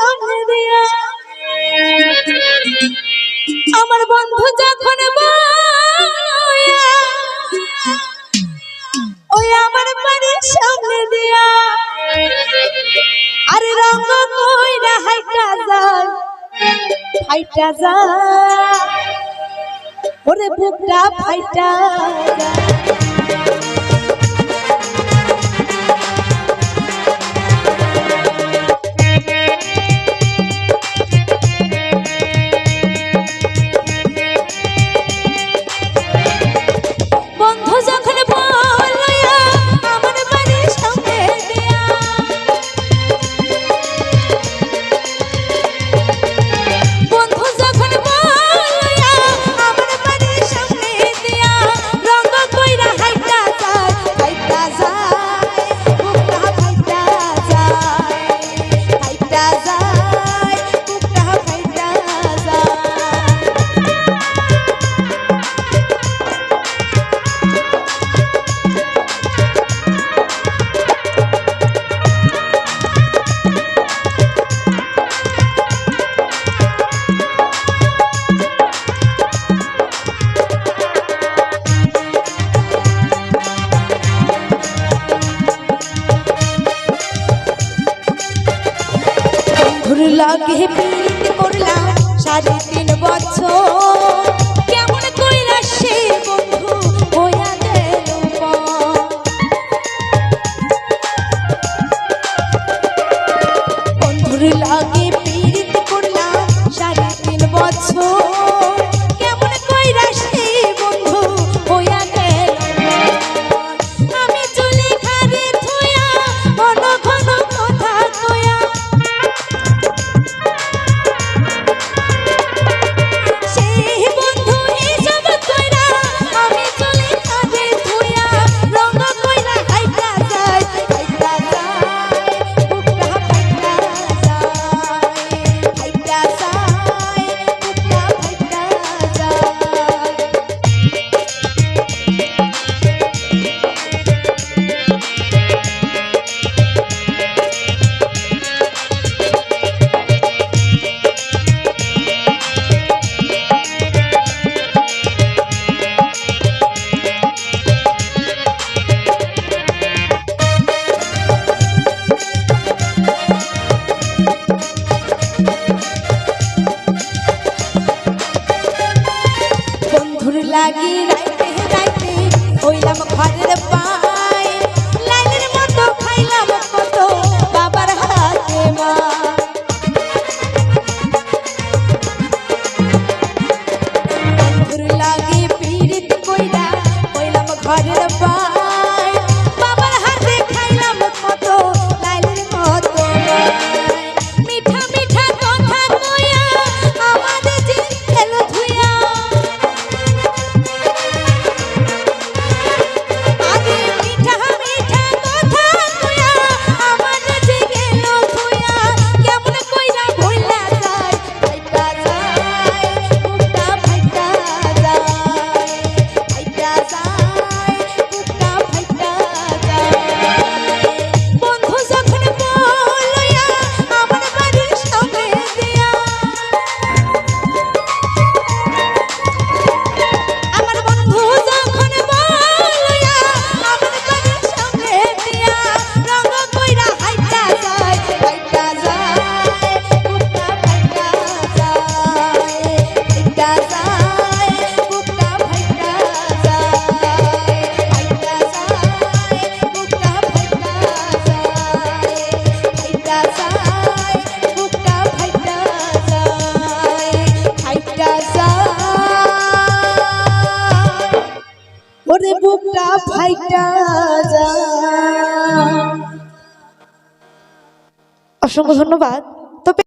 সামনে দিয়া আমার বন্ধু যখন ওই আমার বাড়ির সামনে দিয়া আরে রঙ কইরা হাইটা যায় ফাইটা যায় ওরে বুকটা ফাইটা যায় লাগে পিরিত করলাম 3.5 বছর কেমন কইরা সে বন্ধু হইয়া গেল বন্ধুর লাগে পিরিত করলাম 3.5 বছর কেমন কইরা সে বন্ধু হইয়া গেল আমি চলে ঘরে থুয়া ঘন ঘন কথা কয়া লাগি রাইতে রাইতে হইলাম ঘরের পাই লাইনের মতো খাইলাম কত বাবার হাতে মা বন্ধুর লাগি পিরিত কইরা হইলাম ঘরের পাই বাবার হাতে খাইলাম কত লাইনের মতো মিঠা মিঠা কথা কইয়া আমাদের যে খেল ধুইয়া ওরে বুকটা ফাইটা যায়। অসংখ্য ধন্যবাদ।